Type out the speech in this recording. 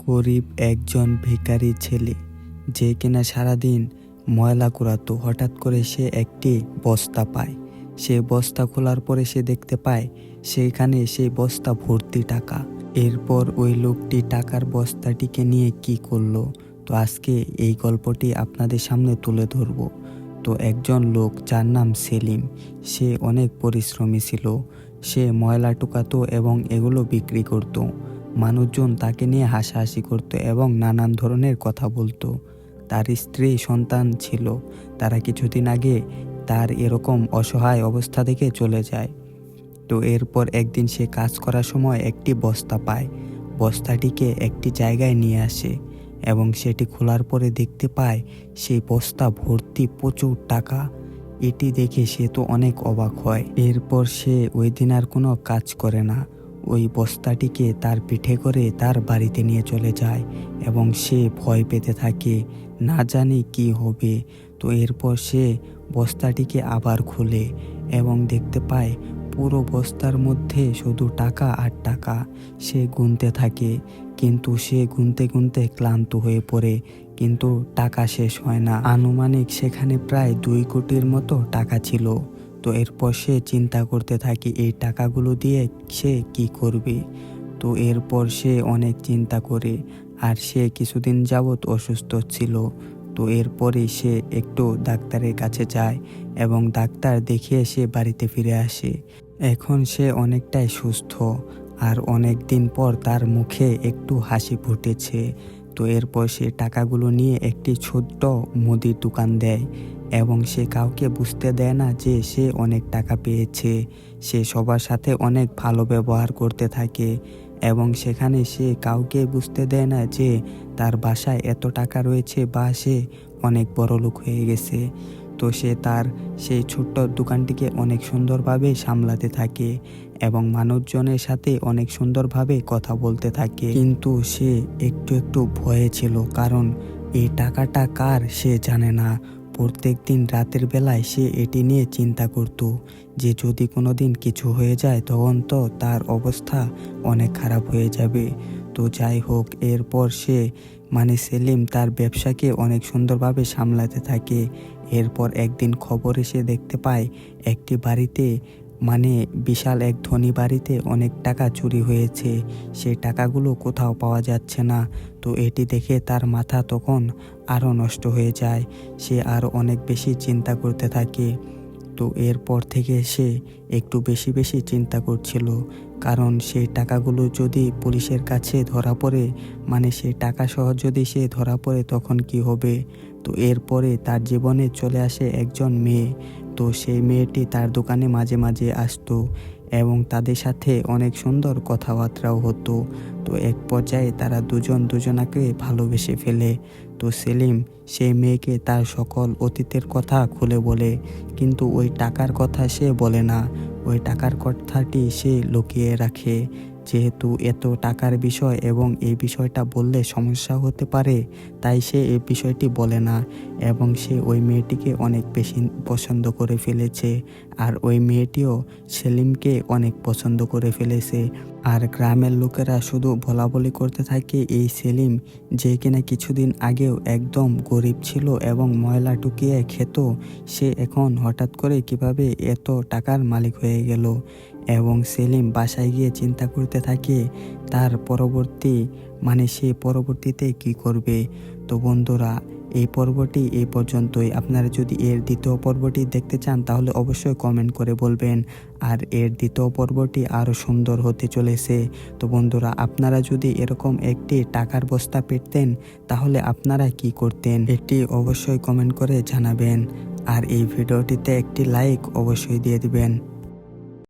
গরিব একজন ভিখারি ছেলে, যে কিনা সারাদিন ময়লা কুড়াতো। হঠাৎ করে সে একটি বস্তা পায়। সে বস্তা খোলার পরে সে দেখতে পায় সেখানে সেই বস্তা ভর্তি টাকা। এরপর ওই লোকটি টাকার বস্তাটিকে নিয়ে কি করলো, তো আজকে এই গল্পটি আপনাদের সামনে তুলে ধরব। তো একজন লোক যার নাম সেলিম, সে অনেক পরিশ্রমী ছিল। সে ময়লা টুকাতো এবং এগুলো বিক্রি করত। মানুষজন তাকে নিয়ে হাসাহাসি করত এবং নানান ধরনের কথা বলতো। তার স্ত্রী সন্তান ছিল, তারা কিছুদিন আগে তার এরকম অসহায় অবস্থা থেকে চলে যায়। তো এরপর একদিন সে কাজ করার সময় একটি বস্তা পায়। বস্তাটিকে একটি জায়গায় নিয়ে আসে এবং সেটি খোলার পরে দেখতে পায় সেই বস্তা ভর্তি প্রচুর টাকা। এটি দেখে সে তো অনেক অবাক হয়। এরপর সে ওই দিন আর কোনো কাজ করে না। ওই বস্তাটিকে তার পিঠে করে তার বাড়িতে নিয়ে চলে যায় এবং সে ভয় পেতে থাকে, না জানি কি হবে। তো এরপর সে বস্তাটিকে আবার খুলে এবং দেখতে পায় পুরো বস্তার মধ্যে শুধু টাকা আর টাকা। সে গুনতে থাকে, কিন্তু সে গুনতে গুনতে ক্লান্ত হয়ে পড়ে, কিন্তু টাকা শেষ হয় না। আনুমানিক সেখানে প্রায় 2 কোটির মতো টাকা ছিল। তো এরপর সে চিন্তা করতে থাকে এই টাকাগুলো দিয়ে সে কি করবে। তো এরপর সে অনেক চিন্তা করে, আর সে কিছুদিন যাবৎ অসুস্থ ছিল। তো এরপরে সে একটু ডাক্তারের কাছে যায় এবং ডাক্তার দেখিয়ে সে বাড়িতে ফিরে আসে। এখন সে অনেকটাই সুস্থ, আর অনেক দিন পর তার মুখে একটু হাসি ফুটেছে। তো এরপর সে টাকাগুলো নিয়ে একটি ছোট্ট মুদির দোকান দেয় এবং সে কাউকে বুঝতে দেয় না যে সে অনেক টাকা পেয়েছে। সে সবার সাথে অনেক ভালো ব্যবহার করতে থাকে এবং সেখানে সে কাউকে বুঝতে দেয় না যে তার বাসায় এত টাকা রয়েছে বা সে অনেক বড়লোক হয়ে গেছে। তো সে তার সেই ছোট্ট দোকানটিকে অনেক সুন্দরভাবে সামলাতে থাকে এবং মানুষজনের সাথে অনেক সুন্দরভাবে কথা বলতে থাকে। কিন্তু সে একটু একটু ভয়ে ছিল, কারণ এই টাকাটা কার সে জানে না। প্রত্যেক দিন রাতের বেলায় সে এটি নিয়ে চিন্তা করত যে যদি কোনো দিন কিছু হয়ে যায় তখন তো তার অবস্থা অনেক খারাপ হয়ে যাবে। তো যাই হোক, এরপর সে সেলিম তার ব্যবসাকে অনেক সুন্দরভাবে সামলাতে থাকে। এরপর একদিন খবর এসে দেখতে পায় একটি বাড়িতে, বিশাল এক ধনী বাড়িতে অনেক টাকা চুরি হয়েছে। সেই টাকাগুলো কোথাও পাওয়া যাচ্ছে না। তো এটি দেখে তার মাথা তখন আরও নষ্ট হয়ে যায়। সে আরও অনেক বেশি চিন্তা করতে থাকে। তো এরপর থেকে সে একটু বেশি বেশি চিন্তা করছিল, কারণ সেই টাকাগুলো যদি পুলিশের কাছে ধরা পড়ে, সেই টাকা সহ যদি সে ধরা পড়ে তখন কি হবে। তো এরপরে তার জীবনে চলে আসে একজন মেয়ে। তো সেই মেয়েটি তার দোকানে মাঝে মাঝে আসতো এবং তাদের সাথে অনেক সুন্দর কথাবার্তাও হতো। তো এক পর্যায়ে তারা দুজন দুজনাকে ভালোবেসে ফেলে। তো সেলিম সেই মেয়েকে তার সকল অতীতের কথা খুলে বলে, কিন্তু ওই টাকার কথা সে বলে না। ওই টাকার কথাটি সে লুকিয়ে রাখে, যেহেতু এত টাকার বিষয় এবং এই বিষয়টা বললে সমস্যা হতে পারে, তাই সে এই বিষয়টি বলে না। এবং সে ওই মেয়েটিকে অনেক বেশি পছন্দ করে ফেলেছে, আর ওই মেয়েটিও সেলিমকে অনেক পছন্দ করে ফেলেছে। আর গ্রামের লোকেরা শুধু বলাবলি করতে থাকে এই সেলিম, যে কিনা কিছুদিন আগেও একদম গরিব ছিল এবং ময়লা টুকিয়ে খেত, সে এখন হঠাৎ করে কিভাবে এত টাকার মালিক হয়ে গেল। এবং সেলিম বাসায় গিয়ে চিন্তা করতে থাকে তার সে পরবর্তীতে কি করবে। তো বন্ধুরা, এই পর্বটি এই পর্যন্তই। আপনারা যদি এর দ্বিতীয় পর্বটি দেখতে চান তাহলে অবশ্যই কমেন্ট করে বলবেন। আর এর দ্বিতীয় পর্বটি আরও সুন্দর হতে চলেছে। তো বন্ধুরা, আপনারা যদি এরকম একটি টাকার বস্তা পেতেন তাহলে আপনারা কি করতেন, এটি অবশ্যই কমেন্ট করে জানাবেন। আর এই ভিডিওটিতে একটি লাইক অবশ্যই দিয়ে দিবেন।